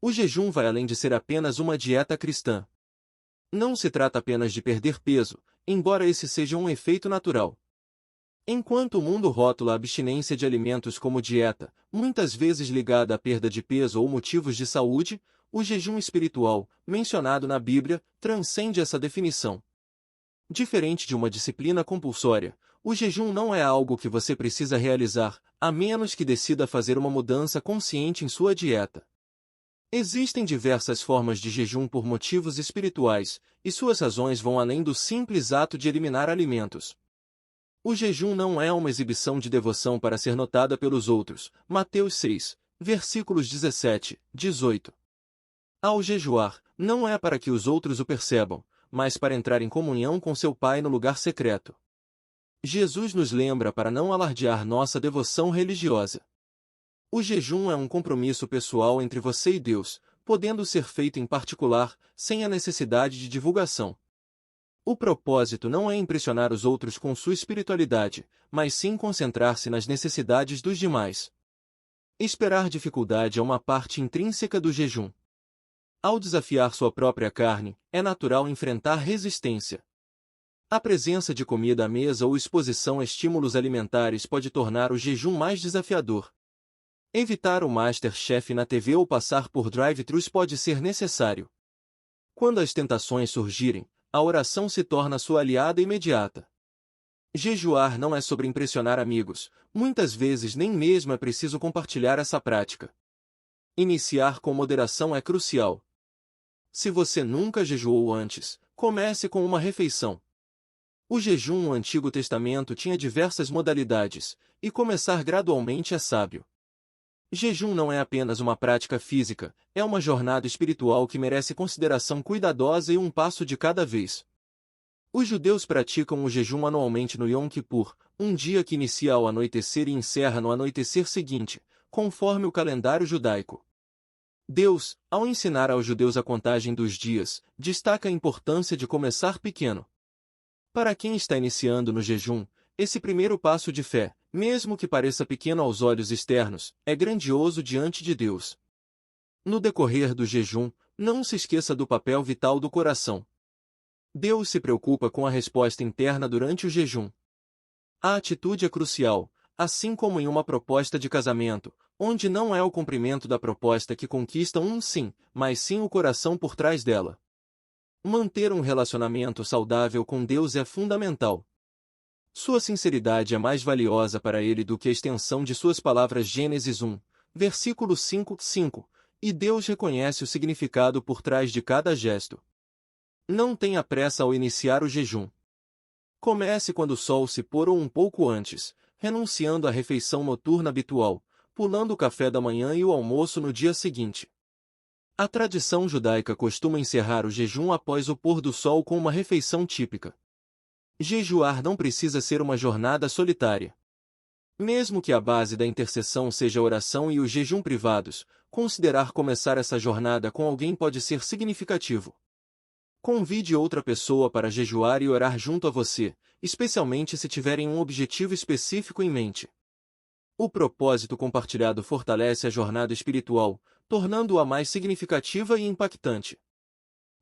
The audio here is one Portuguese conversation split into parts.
O jejum vai além de ser apenas uma dieta cristã. Não se trata apenas de perder peso, embora esse seja um efeito natural. Enquanto o mundo rótula a abstinência de alimentos como dieta, muitas vezes ligada à perda de peso ou motivos de saúde, o jejum espiritual, mencionado na Bíblia, transcende essa definição. Diferente de uma disciplina compulsória, o jejum não é algo que você precisa realizar, a menos que decida fazer uma mudança consciente em sua dieta. Existem diversas formas de jejum por motivos espirituais, e suas razões vão além do simples ato de eliminar alimentos. O jejum não é uma exibição de devoção para ser notada pelos outros. Mateus 6, versículos 17, 18. Ao jejuar, não é para que os outros o percebam, mas para entrar em comunhão com seu Pai no lugar secreto. Jesus nos lembra para não alardear nossa devoção religiosa. O jejum é um compromisso pessoal entre você e Deus, podendo ser feito em particular, sem a necessidade de divulgação. O propósito não é impressionar os outros com sua espiritualidade, mas sim concentrar-se nas necessidades dos demais. Esperar dificuldade é uma parte intrínseca do jejum. Ao desafiar sua própria carne, é natural enfrentar resistência. A presença de comida à mesa ou exposição a estímulos alimentares pode tornar o jejum mais desafiador. Evitar o MasterChef na TV ou passar por drive-thrus pode ser necessário. Quando as tentações surgirem, a oração se torna sua aliada imediata. Jejuar não é sobre impressionar amigos, muitas vezes nem mesmo é preciso compartilhar essa prática. Iniciar com moderação é crucial. Se você nunca jejuou antes, comece com uma refeição. O jejum no Antigo Testamento tinha diversas modalidades, e começar gradualmente é sábio. Jejum não é apenas uma prática física, é uma jornada espiritual que merece consideração cuidadosa e um passo de cada vez. Os judeus praticam o jejum anualmente no Yom Kippur, um dia que inicia ao anoitecer e encerra no anoitecer seguinte, conforme o calendário judaico. Deus, ao ensinar aos judeus a contagem dos dias, destaca a importância de começar pequeno. Para quem está iniciando no jejum, esse primeiro passo de fé, mesmo que pareça pequeno aos olhos externos, é grandioso diante de Deus. No decorrer do jejum, não se esqueça do papel vital do coração. Deus se preocupa com a resposta interna durante o jejum. A atitude é crucial, assim como em uma proposta de casamento, onde não é o cumprimento da proposta que conquista um sim, mas sim o coração por trás dela. Manter um relacionamento saudável com Deus é fundamental. Sua sinceridade é mais valiosa para Ele do que a extensão de suas palavras. Gênesis 1, versículo 5, 5, e Deus reconhece o significado por trás de cada gesto. Não tenha pressa ao iniciar o jejum. Comece quando o sol se pôr ou um pouco antes, renunciando à refeição noturna habitual, pulando o café da manhã e o almoço no dia seguinte. A tradição judaica costuma encerrar o jejum após o pôr do sol com uma refeição típica. Jejuar não precisa ser uma jornada solitária. Mesmo que a base da intercessão seja a oração e o jejum privados, considerar começar essa jornada com alguém pode ser significativo. Convide outra pessoa para jejuar e orar junto a você, especialmente se tiverem um objetivo específico em mente. O propósito compartilhado fortalece a jornada espiritual, tornando-a mais significativa e impactante.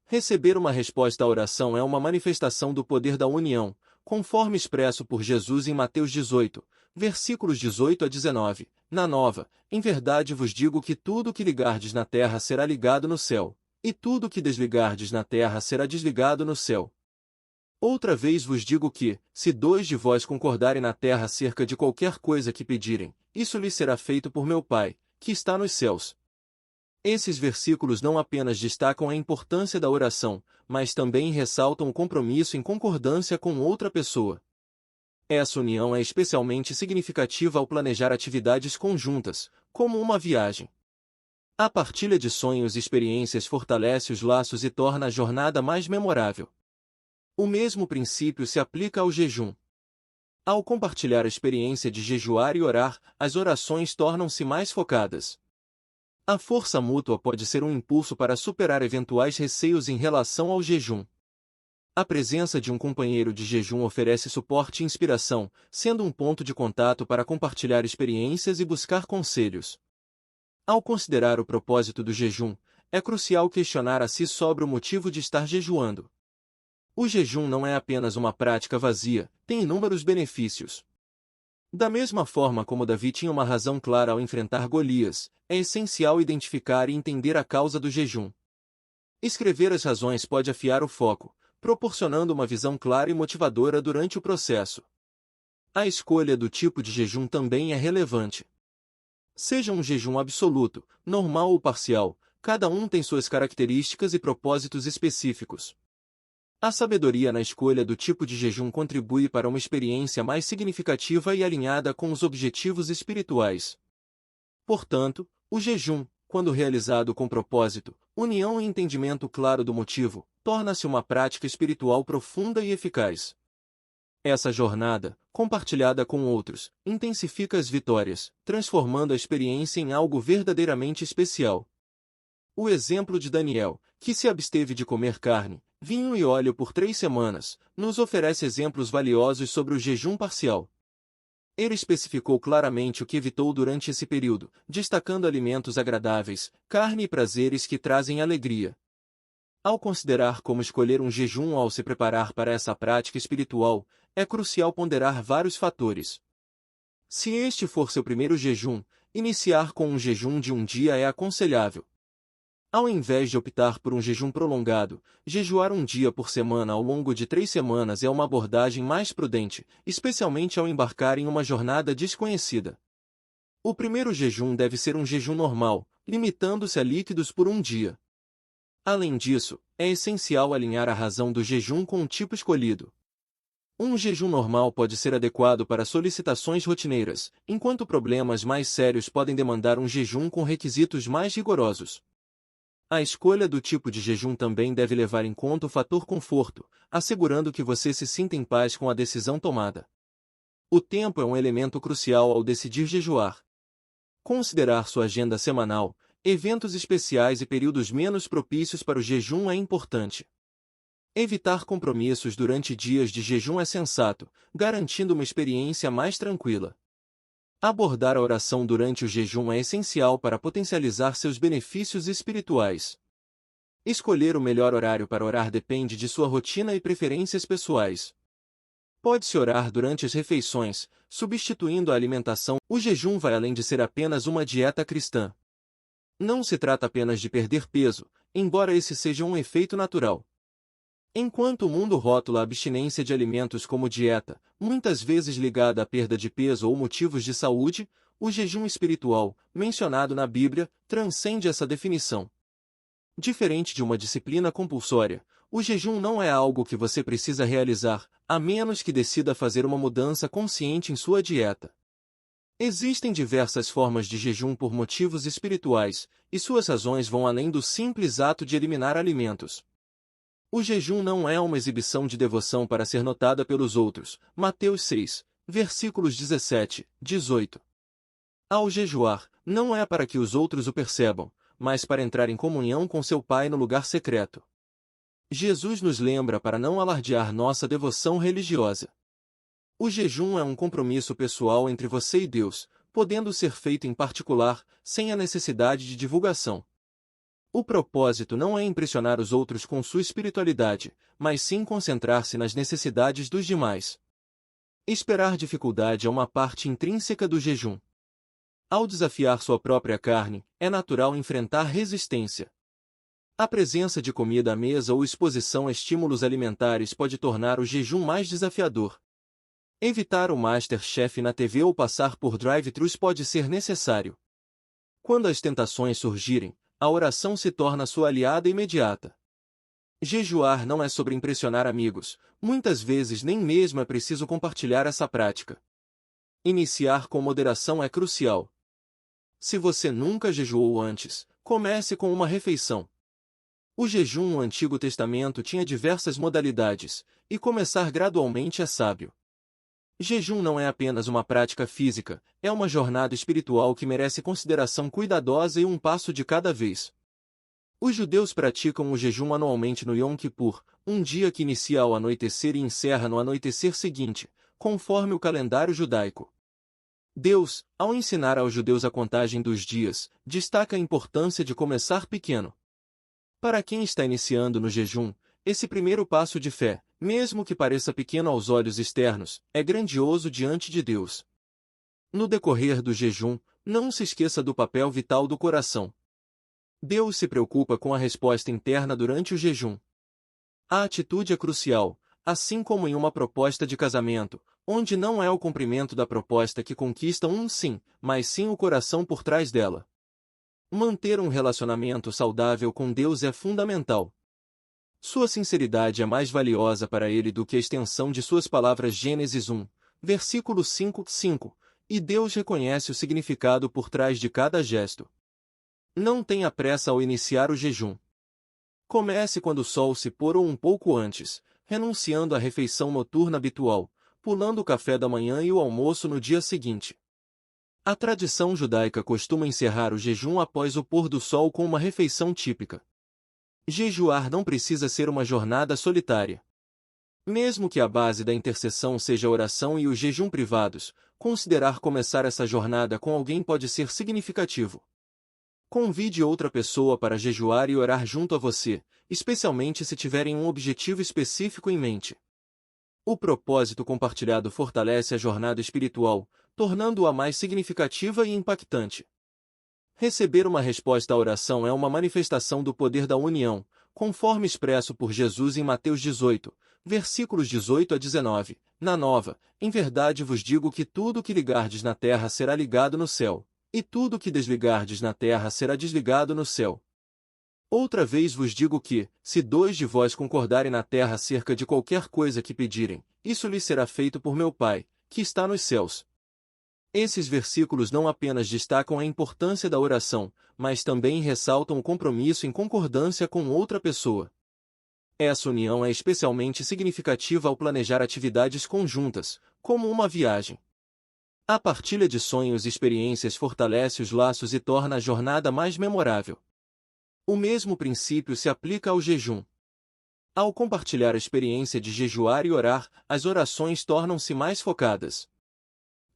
Receber uma resposta à oração é uma manifestação do poder da união, conforme expresso por Jesus em Mateus 18, versículos 18 a 19, na Nova: em verdade vos digo que tudo o que ligardes na terra será ligado no céu, e tudo o que desligardes na terra será desligado no céu. Outra vez vos digo que, se dois de vós concordarem na terra acerca de qualquer coisa que pedirem, isso lhes será feito por meu Pai, que está nos céus. Esses versículos não apenas destacam a importância da oração, mas também ressaltam o compromisso em concordância com outra pessoa. Essa união é especialmente significativa ao planejar atividades conjuntas, como uma viagem. A partilha de sonhos e experiências fortalece os laços e torna a jornada mais memorável. O mesmo princípio se aplica ao jejum. Ao compartilhar a experiência de jejuar e orar, as orações tornam-se mais focadas. A força mútua pode ser um impulso para superar eventuais receios em relação ao jejum. A presença de um companheiro de jejum oferece suporte e inspiração, sendo um ponto de contato para compartilhar experiências e buscar conselhos. Ao considerar o propósito do jejum, é crucial questionar a si sobre o motivo de estar jejuando. O jejum não é apenas uma prática vazia, tem inúmeros benefícios. Da mesma forma como Davi tinha uma razão clara ao enfrentar Golias, é essencial identificar e entender a causa do jejum. Escrever as razões pode afiar o foco, proporcionando uma visão clara e motivadora durante o processo. A escolha do tipo de jejum também é relevante. Seja um jejum absoluto, normal ou parcial, cada um tem suas características e propósitos específicos. A sabedoria na escolha do tipo de jejum contribui para uma experiência mais significativa e alinhada com os objetivos espirituais. Portanto, o jejum, quando realizado com propósito, união e entendimento claro do motivo, torna-se uma prática espiritual profunda e eficaz. Essa jornada, compartilhada com outros, intensifica as vitórias, transformando a experiência em algo verdadeiramente especial. O exemplo de Daniel, que se absteve de comer carne, vinho e óleo por 3 semanas, nos oferece exemplos valiosos sobre o jejum parcial. Ele especificou claramente o que evitou durante esse período, destacando alimentos agradáveis, carne e prazeres que trazem alegria. Ao considerar como escolher um jejum ao se preparar para essa prática espiritual, é crucial ponderar vários fatores. Se este for seu primeiro jejum, iniciar com um jejum de um dia é aconselhável. Ao invés de optar por um jejum prolongado, jejuar um dia por semana ao longo de 3 semanas é uma abordagem mais prudente, especialmente ao embarcar em uma jornada desconhecida. O primeiro jejum deve ser um jejum normal, limitando-se a líquidos por um dia. Além disso, é essencial alinhar a razão do jejum com o tipo escolhido. Um jejum normal pode ser adequado para solicitações rotineiras, enquanto problemas mais sérios podem demandar um jejum com requisitos mais rigorosos. A escolha do tipo de jejum também deve levar em conta o fator conforto, assegurando que você se sinta em paz com a decisão tomada. O tempo é um elemento crucial ao decidir jejuar. Considerar sua agenda semanal, eventos especiais e períodos menos propícios para o jejum é importante. Evitar compromissos durante dias de jejum é sensato, garantindo uma experiência mais tranquila. Abordar a oração durante o jejum é essencial para potencializar seus benefícios espirituais. Escolher o melhor horário para orar depende de sua rotina e preferências pessoais. Pode-se orar durante as refeições, substituindo a alimentação. O jejum vai além de ser apenas uma dieta cristã. Não se trata apenas de perder peso, embora esse seja um efeito natural. Enquanto o mundo rótula a abstinência de alimentos como dieta, muitas vezes ligada à perda de peso ou motivos de saúde, o jejum espiritual, mencionado na Bíblia, transcende essa definição. Diferente de uma disciplina compulsória, o jejum não é algo que você precisa realizar, a menos que decida fazer uma mudança consciente em sua dieta. Existem diversas formas de jejum por motivos espirituais, e suas razões vão além do simples ato de eliminar alimentos. O jejum não é uma exibição de devoção para ser notada pelos outros. Mateus 6, versículos 17, 18. Ao jejuar, não é para que os outros o percebam, mas para entrar em comunhão com seu Pai no lugar secreto. Jesus nos lembra para não alardear nossa devoção religiosa. O jejum é um compromisso pessoal entre você e Deus, podendo ser feito em particular, sem a necessidade de divulgação. O propósito não é impressionar os outros com sua espiritualidade, mas sim concentrar-se nas necessidades dos demais. Esperar dificuldade é uma parte intrínseca do jejum. Ao desafiar sua própria carne, é natural enfrentar resistência. A presença de comida à mesa ou exposição a estímulos alimentares pode tornar o jejum mais desafiador. Evitar o MasterChef na TV ou passar por drive-thrus pode ser necessário. Quando as tentações surgirem, a oração se torna sua aliada imediata. Jejuar não é sobre impressionar amigos, muitas vezes nem mesmo é preciso compartilhar essa prática. Iniciar com moderação é crucial. Se você nunca jejuou antes, comece com uma refeição. O jejum no Antigo Testamento tinha diversas modalidades, e começar gradualmente é sábio. Jejum não é apenas uma prática física, é uma jornada espiritual que merece consideração cuidadosa e um passo de cada vez. Os judeus praticam o jejum anualmente no Yom Kippur, um dia que inicia ao anoitecer e encerra no anoitecer seguinte, conforme o calendário judaico. Deus, ao ensinar aos judeus a contagem dos dias, destaca a importância de começar pequeno. Para quem está iniciando no jejum, esse primeiro passo de fé, mesmo que pareça pequeno aos olhos externos, é grandioso diante de Deus. No decorrer do jejum, não se esqueça do papel vital do coração. Deus se preocupa com a resposta interna durante o jejum. A atitude é crucial, assim como em uma proposta de casamento, onde não é o cumprimento da proposta que conquista um sim, mas sim o coração por trás dela. Manter um relacionamento saudável com Deus é fundamental. Sua sinceridade é mais valiosa para Ele do que a extensão de suas palavras. Gênesis 1, versículo 5, e Deus reconhece o significado por trás de cada gesto. Não tenha pressa ao iniciar o jejum. Comece quando o sol se pôr ou um pouco antes, renunciando à refeição noturna habitual, pulando o café da manhã e o almoço no dia seguinte. A tradição judaica costuma encerrar o jejum após o pôr do sol com uma refeição típica. Jejuar não precisa ser uma jornada solitária. Mesmo que a base da intercessão seja a oração e o jejum privados, considerar começar essa jornada com alguém pode ser significativo. Convide outra pessoa para jejuar e orar junto a você, especialmente se tiverem um objetivo específico em mente. O propósito compartilhado fortalece a jornada espiritual, tornando-a mais significativa e impactante. Receber uma resposta à oração é uma manifestação do poder da união, conforme expresso por Jesus em Mateus 18, versículos 18 a 19, na Nova: em verdade vos digo que tudo o que ligardes na terra será ligado no céu, e tudo o que desligardes na terra será desligado no céu. Outra vez vos digo que, se 2 de vós concordarem na terra acerca de qualquer coisa que pedirem, isso lhes será feito por meu Pai, que está nos céus. Esses versículos não apenas destacam a importância da oração, mas também ressaltam o compromisso em concordância com outra pessoa. Essa união é especialmente significativa ao planejar atividades conjuntas, como uma viagem. A partilha de sonhos e experiências fortalece os laços e torna a jornada mais memorável. O mesmo princípio se aplica ao jejum. Ao compartilhar a experiência de jejuar e orar, as orações tornam-se mais focadas.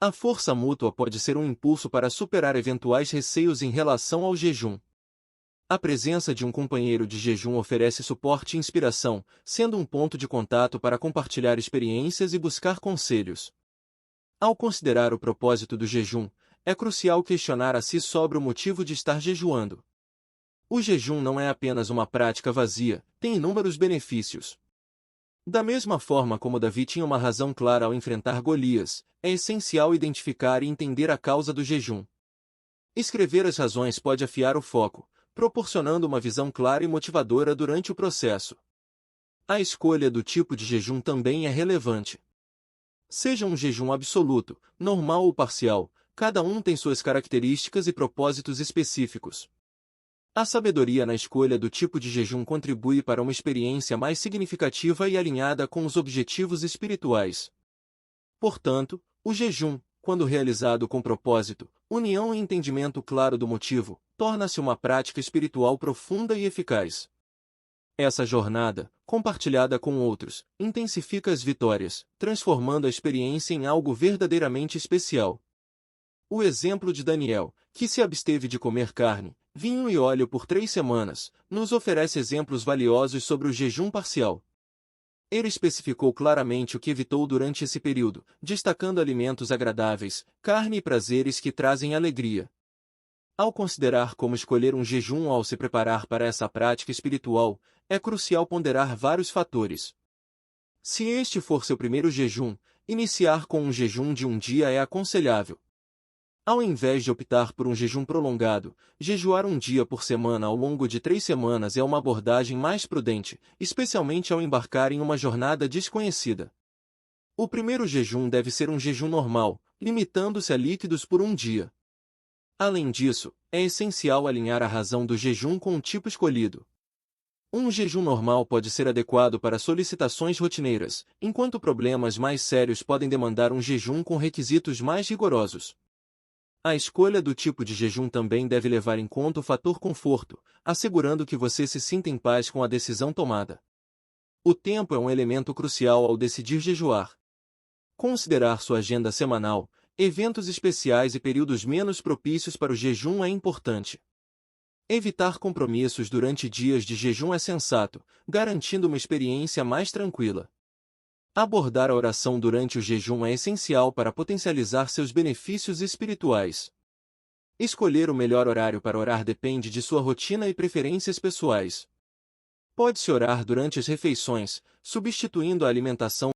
A força mútua pode ser um impulso para superar eventuais receios em relação ao jejum. A presença de um companheiro de jejum oferece suporte e inspiração, sendo um ponto de contato para compartilhar experiências e buscar conselhos. Ao considerar o propósito do jejum, é crucial questionar a si sobre o motivo de estar jejuando. O jejum não é apenas uma prática vazia, tem inúmeros benefícios. Da mesma forma como Davi tinha uma razão clara ao enfrentar Golias, é essencial identificar e entender a causa do jejum. Escrever as razões pode afiar o foco, proporcionando uma visão clara e motivadora durante o processo. A escolha do tipo de jejum também é relevante. Seja um jejum absoluto, normal ou parcial, cada um tem suas características e propósitos específicos. A sabedoria na escolha do tipo de jejum contribui para uma experiência mais significativa e alinhada com os objetivos espirituais. Portanto, o jejum, quando realizado com propósito, união e entendimento claro do motivo, torna-se uma prática espiritual profunda e eficaz. Essa jornada, compartilhada com outros, intensifica as vitórias, transformando a experiência em algo verdadeiramente especial. O exemplo de Daniel, que se absteve de comer carne, vinho e óleo por 3 semanas, nos oferece exemplos valiosos sobre o jejum parcial. Ele especificou claramente o que evitou durante esse período, destacando alimentos agradáveis, carne e prazeres que trazem alegria. Ao considerar como escolher um jejum ao se preparar para essa prática espiritual, é crucial ponderar vários fatores. Se este for seu primeiro jejum, iniciar com um jejum de um dia é aconselhável. Ao invés de optar por um jejum prolongado, jejuar um dia por semana ao longo de 3 semanas é uma abordagem mais prudente, especialmente ao embarcar em uma jornada desconhecida. O primeiro jejum deve ser um jejum normal, limitando-se a líquidos por um dia. Além disso, é essencial alinhar a razão do jejum com o tipo escolhido. Um jejum normal pode ser adequado para solicitações rotineiras, enquanto problemas mais sérios podem demandar um jejum com requisitos mais rigorosos. A escolha do tipo de jejum também deve levar em conta o fator conforto, assegurando que você se sinta em paz com a decisão tomada. O tempo é um elemento crucial ao decidir jejuar. Considerar sua agenda semanal, Eventos especiais e períodos menos propícios para o jejum é importante. Evitar compromissos durante dias de jejum é sensato, garantindo uma experiência mais tranquila. Abordar a oração durante o jejum é essencial para potencializar seus benefícios espirituais. Escolher o melhor horário para orar depende de sua rotina e preferências pessoais. Pode-se orar durante as refeições, substituindo a alimentação